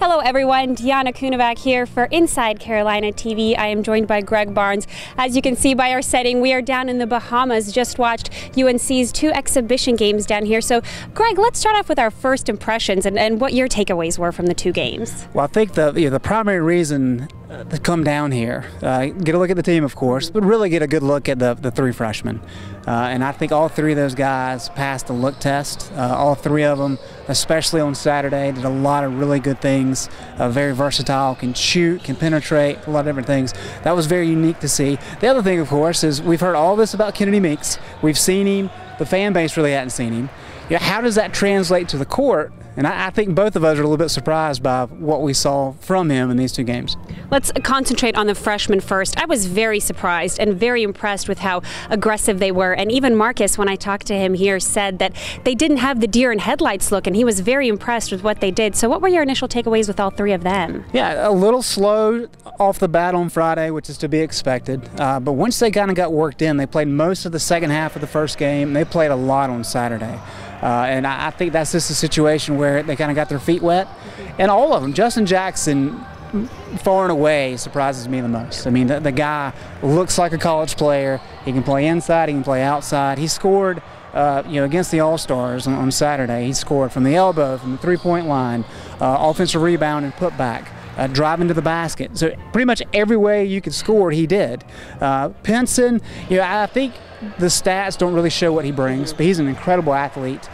Hello everyone, Dijana Kunovac here for Inside Carolina TV. I am joined by Greg Barnes. As you can see by our setting, we are down in the Bahamas. Just watched UNC's 2 exhibition games down here. So Greg, let's start off with our first impressions and what your takeaways were from the 2 games. Well, I think the primary reason to come down here, get a look at the team of course, but really get a good look at the 3 freshmen. And I think all 3 of those guys passed the look test. All 3 of them, especially on Saturday, did a lot of really good things. Very versatile, can shoot, can penetrate, a lot of different things. That was very unique to see. The other thing, of course, is we've heard all this about Kennedy Meeks. We've seen him. The fan base really hadn't seen him. You know, how does that translate to the court? And I think both of us are a little bit surprised by what we saw from him in these 2 games. Let's concentrate on the freshmen first. I was very surprised and very impressed with how aggressive they were. And even Marcus, when I talked to him here, said that they didn't have the deer in headlights look, and he was very impressed with what they did. So what were your initial takeaways with all 3 of them? Yeah, a little slow off the bat on Friday, which is to be expected. But once they kind of got worked in, they played most of the second half of the first game, and they played a lot on Saturday. And I think that's just a situation where they kind of got their feet wet. And all of them, Justin Jackson, far and away surprises me the most. I mean, the guy looks like a college player. He can play inside, he can play outside. He scored against the All-Stars on Saturday. He scored from the elbow, from the 3-point line, offensive rebound and putback. Driving to the basket. So pretty much every way you could score, he did. Pinson, I think the stats don't really show what he brings, but he's an incredible athlete.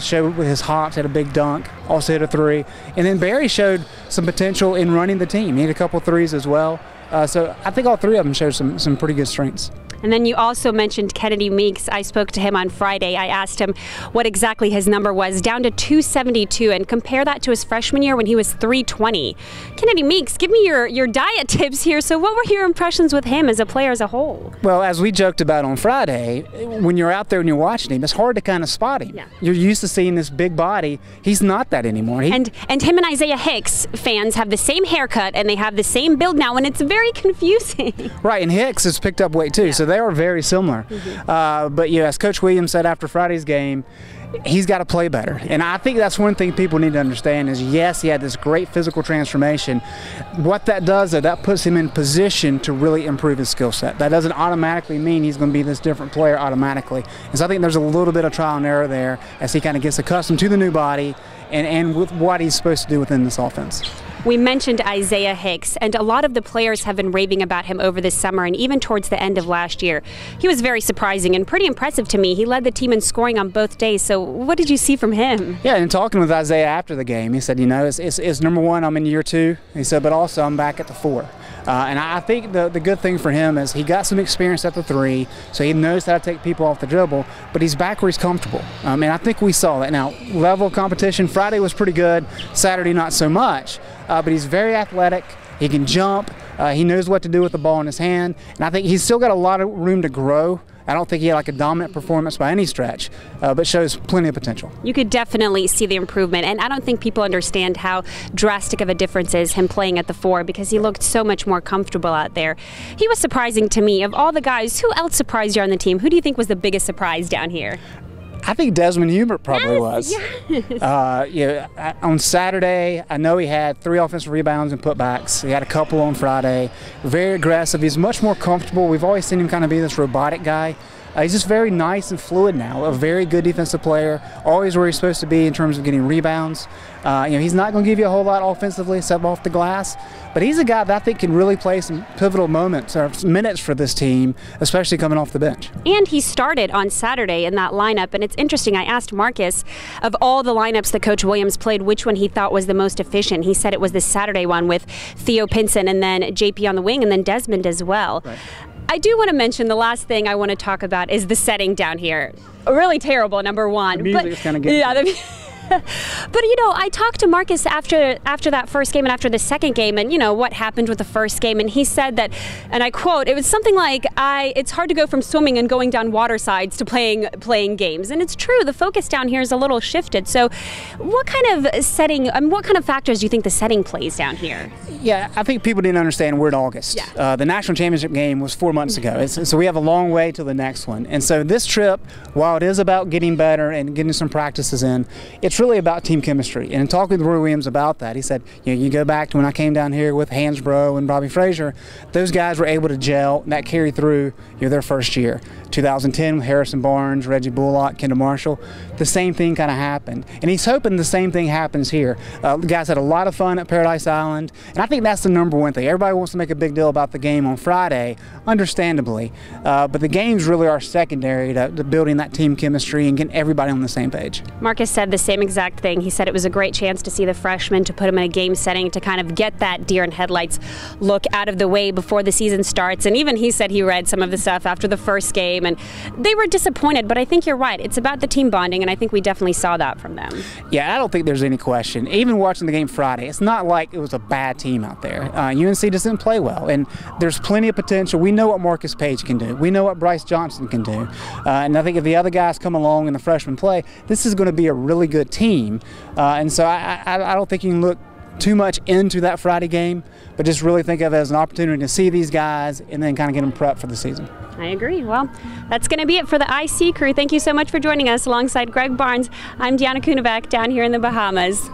Showed with his hops, had a big dunk, also hit a 3. And then Barry showed some potential in running the team. He had a couple 3s as well. So I think all 3 of them showed some pretty good strengths. And then you also mentioned Kennedy Meeks. I spoke to him on Friday. I asked him what exactly his number was, down to 272, and compare that to his freshman year when he was 320. Kennedy Meeks, give me your diet tips here. So what were your impressions with him as a player as a whole? Well, as we joked about on Friday, when you're out there and you're watching him, it's hard to kind of spot him. Yeah. You're used to seeing this big body. He's not that anymore. And him and Isaiah Hicks fans have the same haircut and they have the same build now, and it's very confusing. Right, and Hicks has picked up weight too, so they are very similar. But as Coach Williams said after Friday's game, he's got to play better. And I think that's one thing people need to understand is, yes, he had this great physical transformation. What that does, though, that puts him in position to really improve his skill set. That doesn't automatically mean he's going to be this different player automatically. And so I think there's a little bit of trial and error there as he kind of gets accustomed to the new body and with what he's supposed to do within this offense. We mentioned Isaiah Hicks, and a lot of the players have been raving about him over this summer and even towards the end of last year. He was very surprising and pretty impressive to me. He led the team in scoring on both days. So what did you see from him? Yeah, and talking with Isaiah after the game, he said, it's number 1, I'm in year 2. He said, but also I'm back at the 4. And I think the good thing for him is he got some experience at the 3, so he knows how to take people off the dribble, but he's back where he's comfortable. And I think we saw that. Now, level of competition, Friday was pretty good, Saturday not so much, but he's very athletic, he can jump, he knows what to do with the ball in his hand, and I think he's still got a lot of room to grow. I don't think he had like a dominant performance by any stretch, but shows plenty of potential. You could definitely see the improvement, and I don't think people understand how drastic of a difference is him playing at the 4 because he looked so much more comfortable out there. He was surprising to me. Of all the guys, who else surprised you on the team? Who do you think was the biggest surprise down here? I think Desmond Hubert probably was. Yes. On Saturday, I know he had 3 offensive rebounds and putbacks. He had a couple on Friday. Very aggressive. He's much more comfortable. We've always seen him kind of be this robotic guy. He's just very nice and fluid now. A very good defensive player. Always where he's supposed to be in terms of getting rebounds. He's not going to give you a whole lot offensively except off the glass. But he's a guy that I think can really play some pivotal moments or minutes for this team, especially coming off the bench. And he started on Saturday in that lineup. And it's interesting, I asked Marcus, of all the lineups that Coach Williams played, which one he thought was the most efficient. He said it was the Saturday one with Theo Pinson and then JP on the wing and then Desmond as well. Right. I do want to mention the last thing I want to talk about is the setting down here. Really terrible, number 1. The music is kind of good. Yeah, but I talked to Marcus after that first game and after the second game, and what happened with the first game, and he said that, and I quote, it was something like, it's hard to go from swimming and going down water sides to playing games. And it's true, the focus down here is a little shifted. So what kind of setting, what kind of factors do you think the setting plays down here? Yeah, I think people didn't understand we're in August. Yeah. The national championship game was 4 months ago, so we have a long way to the next one. And so this trip, while it is about getting better and getting some practices in, it's it's really about team chemistry. And in talking with Roy Williams about that, he said, you go back to when I came down here with Hansbrough and Bobby Frazier, those guys were able to gel, and that carried through their first year. 2010 with Harrison Barnes, Reggie Bullock, Kendall Marshall, the same thing kind of happened. And he's hoping the same thing happens here. The guys had a lot of fun at Paradise Island, and I think that's the number one thing. Everybody wants to make a big deal about the game on Friday, understandably, but the games really are secondary to building that team chemistry and getting everybody on the same page. Marcus said the same exact thing. He said it was a great chance to see the freshmen, to put them in a game setting, to kind of get that deer in headlights look out of the way before the season starts. And even he said he read some of the stuff after the first game, and they were disappointed, but I think you're right. It's about the team bonding, and I think we definitely saw that from them. Yeah, I don't think there's any question. Even watching the game Friday, it's not like it was a bad team out there. UNC just didn't play well, and there's plenty of potential. We know what Marcus Page can do. We know what Bryce Johnson can do. And I think if the other guys come along and the freshmen play, this is going to be a really good team. And so I don't think you can look too much into that Friday game, but just really think of it as an opportunity to see these guys and then kind of get them prepped for the season. I agree. Well, that's going to be it for the IC crew. Thank you so much for joining us alongside Greg Barnes. I'm Dijana Kunovac down here in the Bahamas.